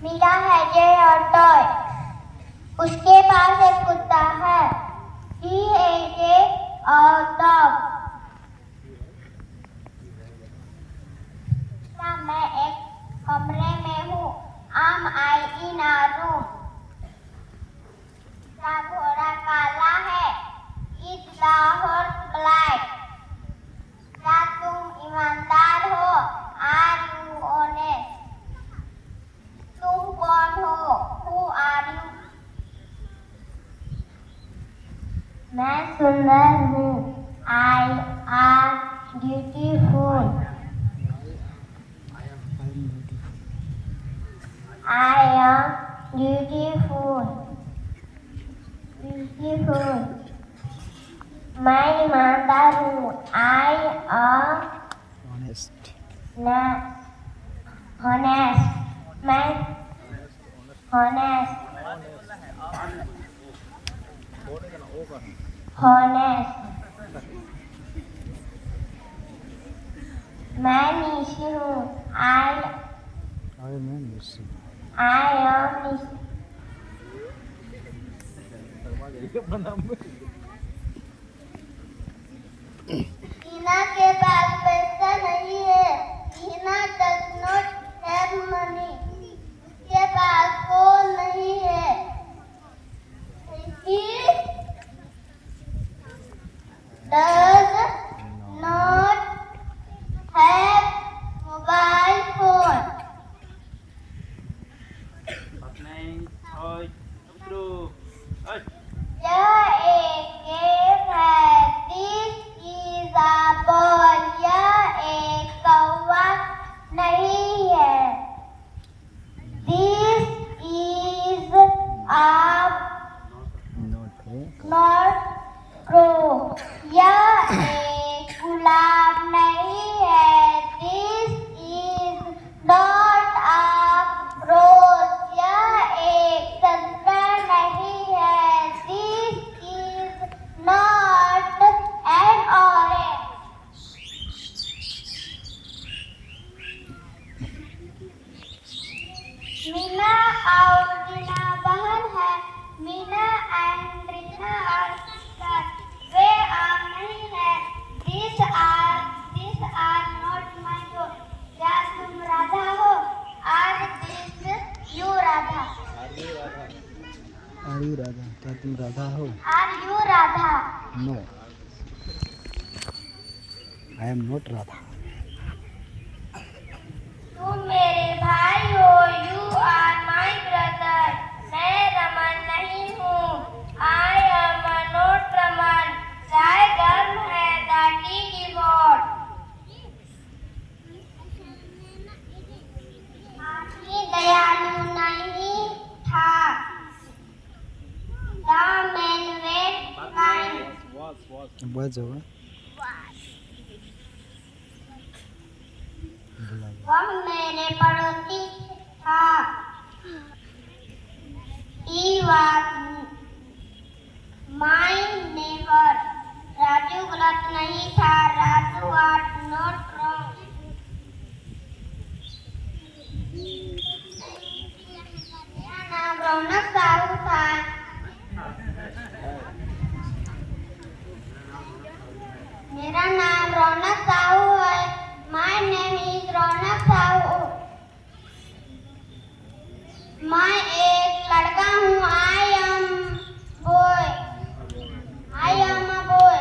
मिला है जय और टॉय। उसके पास एक कुत्ता है। He is a dog. मैं एक कमरे में हूँ। Am I in a room? क्या घोड़ा काला है? Is the horse black? क्या तुम ईमानदार हो? Are you honest? तुम कौन हो? Who are you? मैं सुंदर हूँ। I am beautiful. I am beautiful. मैं ईमानदार हूँ। I am honest. मैं honest. मैं निशी हूँ। I am Nishi. टीना के पास पैसा नहीं है। टीना does not have money. उसके पास फोन नहीं है। He does not have mobile phone. यह एक गेम है। This is a ball. यह एक कौवा नहीं है। This is a not crow. यह एक गुलाब नहीं है। This is not a rose. यह एक संतरा नहीं है। This is not an orange. Meena और रीना बहन है। Meena and Reena are sisters. वे आम नहीं है। These are not my dogs. क्या तुम राधा हो? Are these you Radha? Are you Radha? क्या तुम राधा हो? Are you Radha? No, I am not Radha. तुम मेरे भाई हो। You are my brother. मैं रमन नहीं हूँ। I am not Raman. चाय गर्म है। The tea is hot. हाथी दयालु नहीं था। The man was kind. Was होगा। वह मेरे पड़ोसी था। He was my neighbor. Raju गलत नहीं था। Raju was not wrong. मेरा नाम रौनक साहू था। मेरा नाम रौनक साहू है। My name is रौनक साहू। मैं एक लड़का हूँ। I am boy. I am a boy.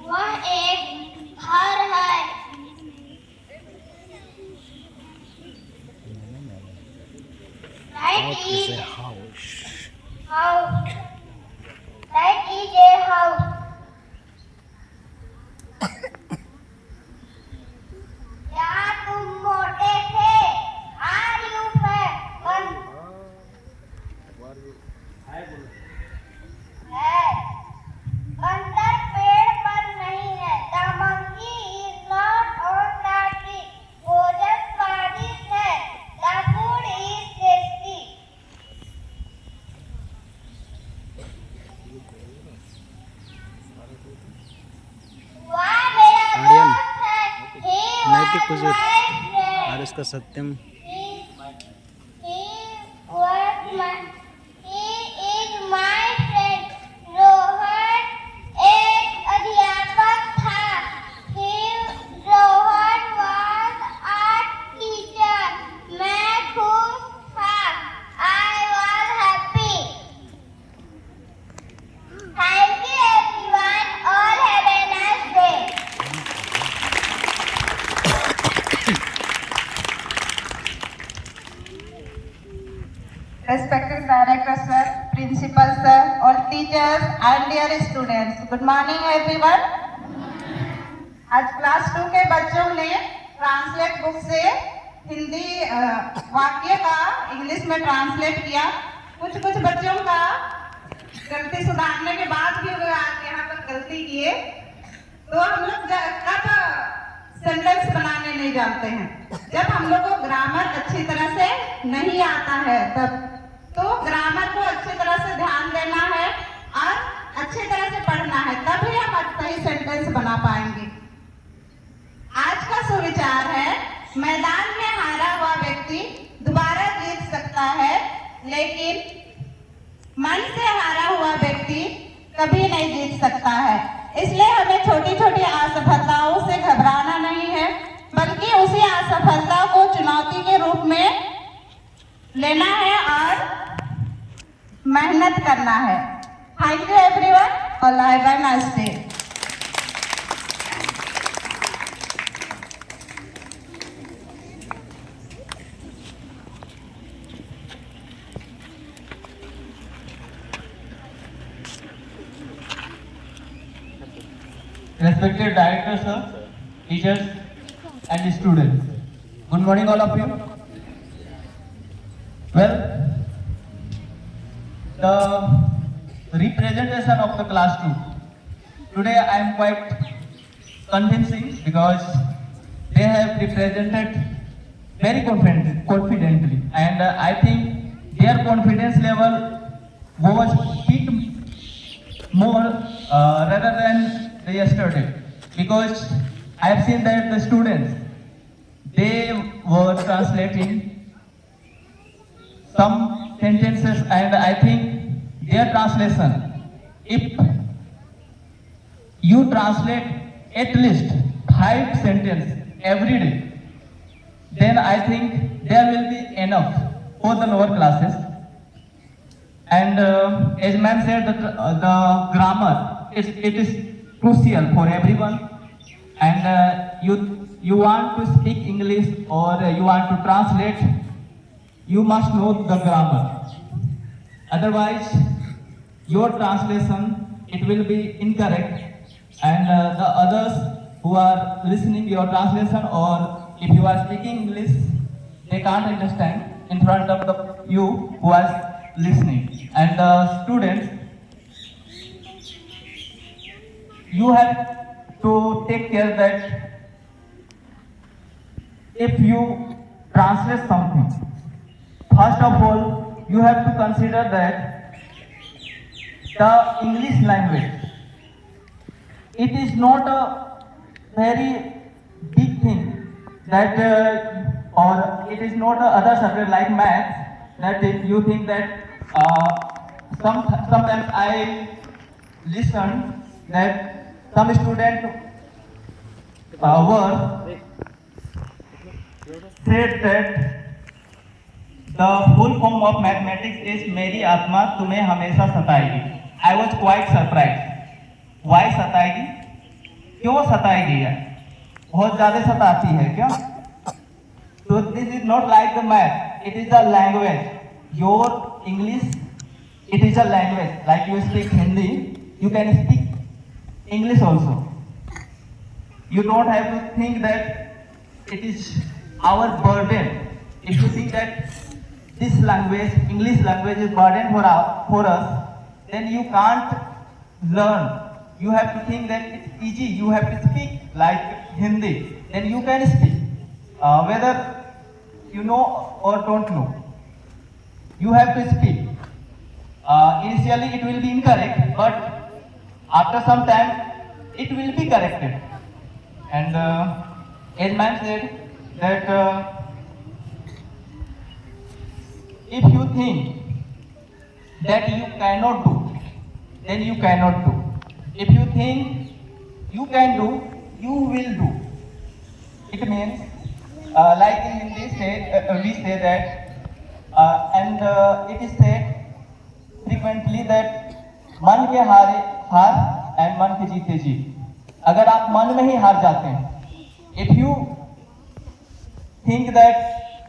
वह एक घर है। That is a house. That is a house. क्या तुम मोटे थे? Are you fat? है। बंदर पेड़ पर नहीं है। The monkey is not on the tree. भोजन स्वादिष्ट है। The food is tasty. कुछ my friend. और इसका सत्यम He is my friend. Rohan एक अध्यापक था. Rohan was a teacher. मैं खुश था. I was happy. Thank you everyone. All have a nice day. Respected Director Sir, Principal Sir, all teachers and dear students, good morning everyone. आज class 2 के बच्चों ने ट्रांसलेट बुक से हिंदी वाक्य का इंग्लिश में ट्रांसलेट किया. कुछ बच्चों का गलती सुधारने के बाद भी वो आज यहाँ पर गलती किए. तो हम लोग कब सेंटेंस बनाने नहीं जानते हैं, जब हम लोग को ग्रामर अच्छी तरह से नहीं आता है तब. तो ग्रामर को अच्छी तरह से ध्यान देना है और अच्छी तरह से पढ़ना है, तभी हम सही सेंटेंस बना पाएंगे. आज का सुविचार है, मैदान में हारा हुआ व्यक्ति दोबारा जीत सकता है, लेकिन मन से हारा हुआ व्यक्ति कभी नहीं जीत सकता है. इसलिए हमें छोटी छोटी असफलताओं से घबराना नहीं है, बल्कि उसी असफलता को चुनौती के रूप में लेना है और मेहनत करना है. थैंक यू एवरीवन और have a nice day. Respected Director Sir, teachers and students, good morning all of you. Well, the representation of the class 2 today I am quite convincing because they have represented very confidently, and I think their confidence level was bit more rather than yesterday, because I have seen that the students, they were translating some sentences, and I think their translation, if you translate at least 5 sentences every day, then I think there will be enough for the lower classes. And as ma'am said, the grammar, it is crucial for everyone, and you want to speak English or you want to translate, you must know the grammar. Otherwise, your translation, it will be incorrect, and the others who are listening your translation, or if you are speaking English, they can't understand in front of you who are listening. And the students, you have to take care that if you translate something, first of all, you have to consider that the English language, it is not a very big thing that, or it is not a other subject like maths, that if you think that sometimes I listen that some students were said that the full form of mathematics is मेरी आत्मा तुम्हें हमेशा सताएगी. I was quite surprised. Why सताएगी? क्यों सताएगी यार? बहुत ज़्यादा सताती है क्या? So this is not like the math. It is a language. Your English, it is a language. Like you speak Hindi, you can speak English also. You don't have to think that it is our burden. If you think that this language, English language is burden for us, then you can't learn. You have to think that it's easy. You have to speak like Hindi. Then you can speak. Whether you know or don't know, you have to speak. Initially it will be incorrect, but after some time it will be corrected. And as ma'am said, that if you think that you cannot do, then you cannot do. If you think you can do, you will do. It means, like in Hindi, we say that, and it is said frequently that मन के हारे हार and मन के जीते जीत. अगर आप मन में ही हार जाते हैं, if you think that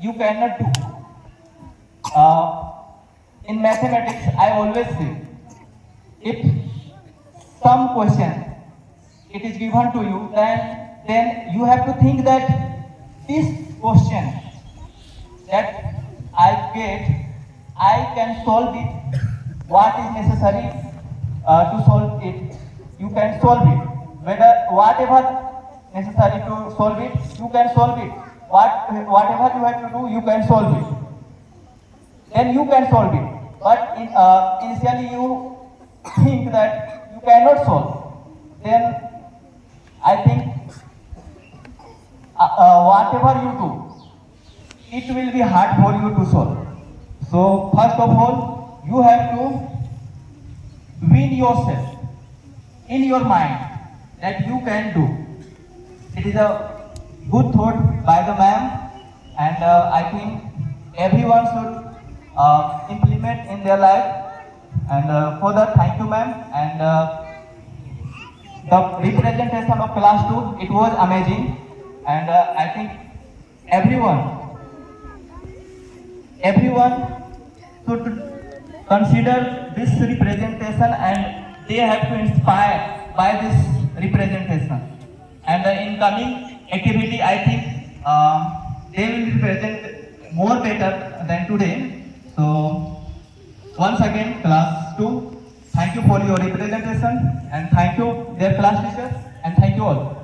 you cannot do, in mathematics I always say, if some question it is given to you, then you have to think that this question that I get, I can solve it. What is necessary to solve it, you can solve it. Whatever necessary to solve it, you can solve it. Whatever you have to do, you can solve it. Then you can solve it. But initially you think that you cannot solve. Then I think whatever you do, it will be hard for you to solve. So first of all, you have to win yourself in your mind that you can do. It is a good thought by the ma'am, and I think everyone should implement in their life. And for that, thank you, ma'am. And the representation of class 2, it was amazing. And I think everyone should consider this representation, and they have to inspire by this representation. And in coming activity, I think they will present more better than today. So once again, class 2, thank you for your representation, and thank you, dear class teachers, and thank you all.